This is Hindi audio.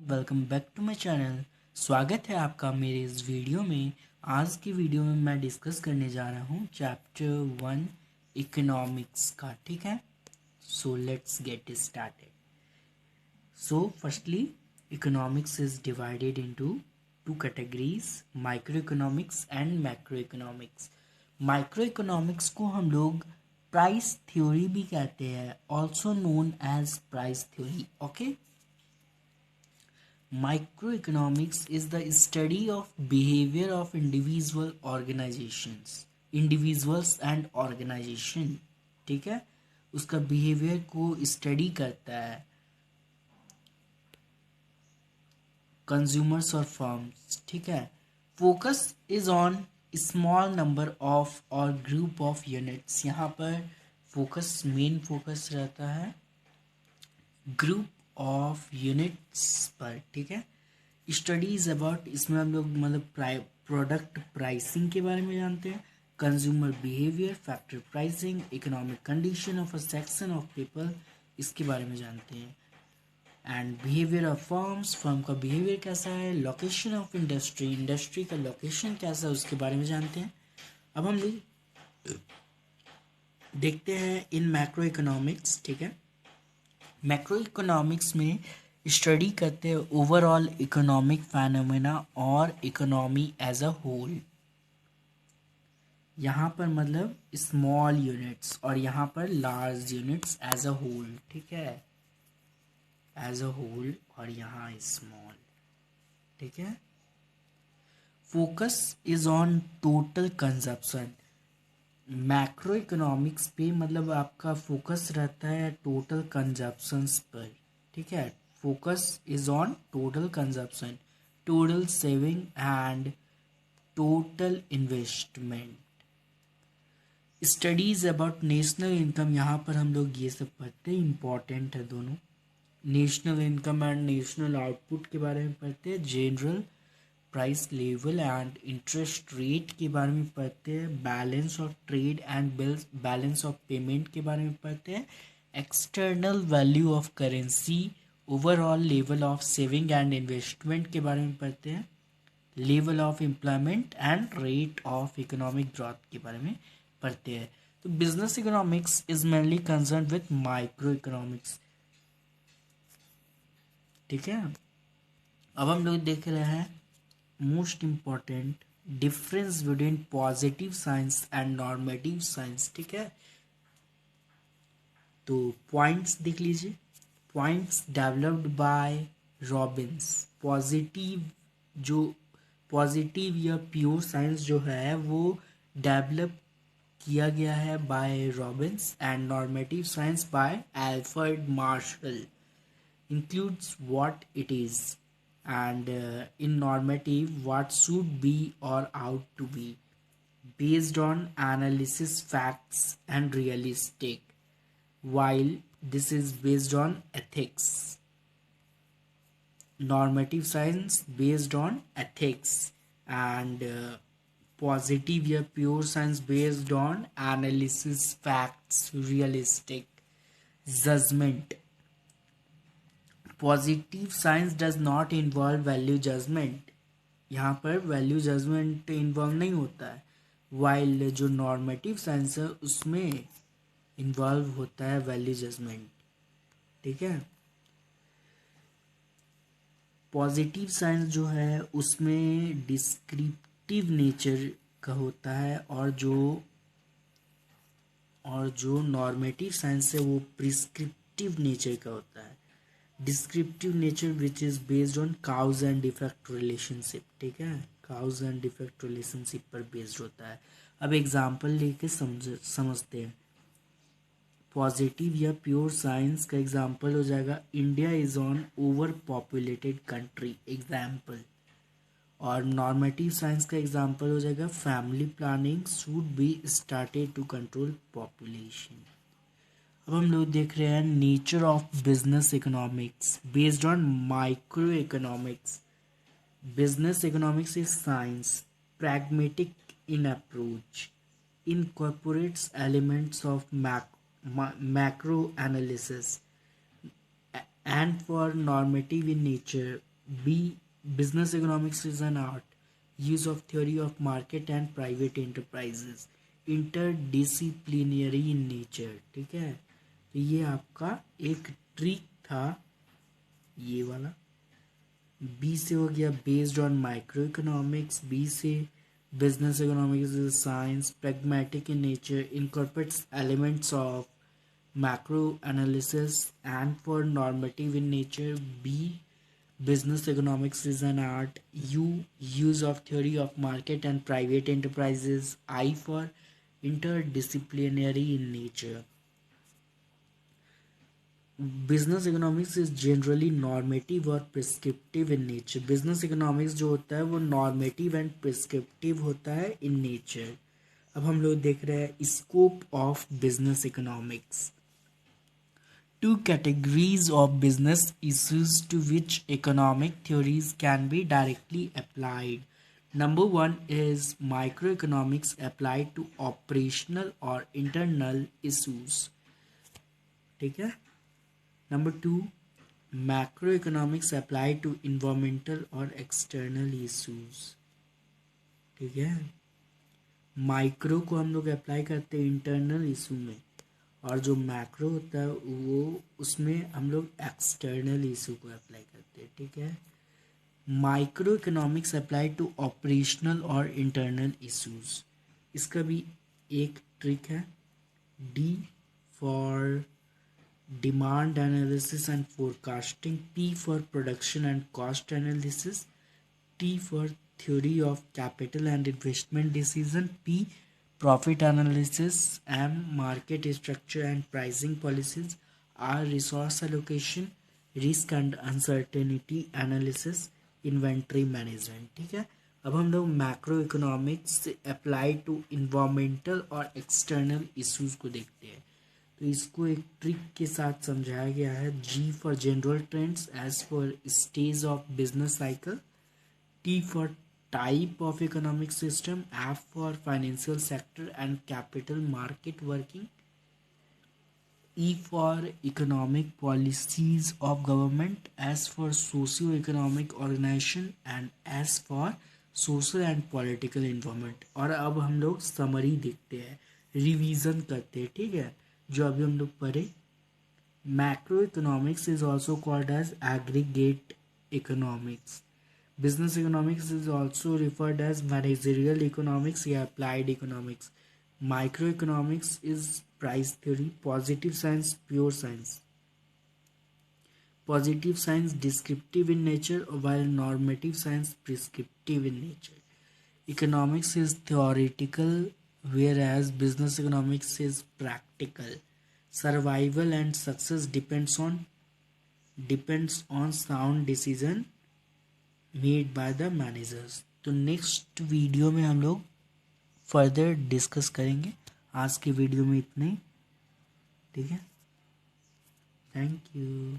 Welcome back to my channel. स्वागत है आपका मेरे इस वीडियो में। आज की वीडियो में मैं डिस्कस करने जा रहा हूँ चैप्टर 1 इकोनॉमिक्स का। ठीक है, so let's get started. So firstly, economics is divided into two categories, micro economics and macro economics. Micro economics को हम लोग प्राइस थ्योरी भी कहते हैं, also known as price theory. Okay, microeconomics is the study of behavior of individuals and organization। ठीक है, उसका बिहेवियर को स्टडी करता है कंज्यूमर्स और फर्म्स। ठीक है, focus is on small number of और ग्रुप ऑफ यूनिट्स। यहाँ पर फोकस, मेन फोकस रहता है ग्रुप ऑफ यूनिट्स पर। ठीक है, स्टडीज अबाउट, इसमें हम लोग मतलब प्रोडक्ट प्राइसिंग के बारे में जानते हैं, consumer behaviour, factor pricing, economic condition of a section of people, इसके बारे में जानते हैं। And behaviour of firms, firm का बिहेवियर कैसा है, लोकेशन ऑफ इंडस्ट्री, इंडस्ट्री का लोकेशन कैसा है, उसके बारे में जानते हैं। अब हम लोग देखते हैं इन मैक्रो इकोनॉमिक्स। ठीक है, मैक्रो इकोनॉमिक्स में स्टडी करते हैं ओवरऑल इकोनॉमिक फैनोमेना और इकोनॉमी एज अ होल। यहाँ पर मतलब स्मॉल यूनिट्स और यहाँ पर large units as a whole. ठीक है, एज अ होल, और यहाँ स्मॉल। ठीक है, focus is on total consumption. Macro economics पे मतलब आपका फोकस रहता है टोटल कंजप्शंस पर। ठीक है, focus is on total consumption, total saving and total investment. Studies about national income, यहाँ पर हम लोग ये सब पढ़ते हैं, इम्पॉर्टेंट है दोनों। National income and national output के बारे में पढ़ते हैं, general price level and interest rate के बारे में पढ़ते हैं, balance of trade and balance of payment के बारे में पढ़ते हैं, external value of currency, overall level of saving and investment के बारे में पढ़ते हैं, level of employment and rate of economic growth के बारे में पढ़ते हैं। तो business economics is mainly concern with micro economics. ठीक है, अब हम लोग देख रहे हैं most important difference between positive science and normative science. ठीक है, तो पॉइंट्स देख लीजिए। Points developed by Robbins. Positive या प्योर साइंस जो है वो डेवलप किया गया है by Robbins, and normative science by Alfred Marshall. includes what it is, and in normative what should be or ought to be, based on analysis, facts and realistic, while this is based on ethics. Normative science based on ethics, and positive या pure science based on analysis, facts, realistic, judgment. Positive science does not involve value judgement, यहाँ पर वैल्यू जजमेंट इन्वॉल्व नहीं होता है, वाइल जो नॉर्मेटिव साइंस है उसमें इन्वॉल्व होता है वैल्यू जजमेंट। ठीक है, पॉजिटिव साइंस जो है उसमें डिस्क्रिप्टिव नेचर का होता है, और जो नॉर्मेटिव साइंस है वो प्रिस्क्रिप्टिव नेचर का होता है। Descriptive nature which is based on cause and effect relationship. ठीक है, काउज एंड इफेक्ट रिलेशनशिप पर बेस्ड होता है। अब एग्जांपल लेके समझते हैं। पॉजिटिव या प्योर साइंस का एग्जांपल हो जाएगा India is on over populated country, example. और नॉर्मेटिव साइंस का एग्जांपल हो जाएगा family planning should be started to control population. अब हम लोग देख रहे हैं nature of business economics based on micro economics. Business economics is science pragmatic in approach, incorporates elements of macro analysis, and for normative in nature, B. Business economics is an art. Use of theory of market and private enterprises. Interdisciplinary in nature. ठीक है, तो ये आपका एक ट्रिक था ये वाला. बी से हो गया based on micro economics. B से business economics is science, pragmatic in nature, incorporates elements of macro analysis and for normative in nature. B. Business economics is an art. U. Use of theory of market and private enterprises. I for interdisciplinary in nature. Business economics is generally normative और prescriptive in nature. Business economics जो होता है वो नॉर्मेटिव एंड प्रिस्क्रिप्टिव होता है इन नेचर. अब हम लोग देख रहे हैं scope of business economics. Two categories of business issues to which economic theories can be directly applied. Number one is microeconomics applied to operational or internal issues. ठीक है. Number two, macroeconomics applied to environmental or external issues. ठीक है. माइक्रो को हम लोग अप्लाई करते हैं इंटरनल इशू में, और जो मैक्रो होता है वो उसमें हम लोग एक्सटर्नल इशू को अप्लाई करते हैं. ठीक है. Micro economics apply to operational और इंटरनल इश्यूज. इसका भी एक ट्रिक है. D for demand analysis and forecasting. P for production and cost analysis. T for theory of capital and investment decision. P. Profit analysis. M. Market structure and pricing policies. R. Resource allocation, risk and uncertainty analysis, inventory management. ठीक है. अब हम लोग मैक्रो इकोनॉमिक्स से अप्लाई टू इन्वायरमेंटल और एक्सटर्नल इश्यूज को देखते हैं. तो इसको एक ट्रिक के साथ समझाया गया है. G for general trends. S for stage of business cycle. T for type of economic system. F for financial sector and capital market working. E for economic policies of government. S for socio-economic organization and S for social and political environment. और अब हम लोग समरी देखते हैं, रिवीजन करते हैं. ठीक है, जो अभी हम लोग पढ़े. Macro economics is also called as aggregate economics. Business economics is also referred as managerial economics या applied economics. Microeconomics is price theory. Positive science, pure science. Positive science descriptive in nature, while normative science prescriptive in nature. Economics is theoretical, whereas business economics is practical. Survival and success depends on sound decision made by the managers. तो नेक्स्ट वीडियो में हम लोग फर्दर डिस्कस करेंगे. आज के वीडियो में इतने ही. ठीक है. Thank you.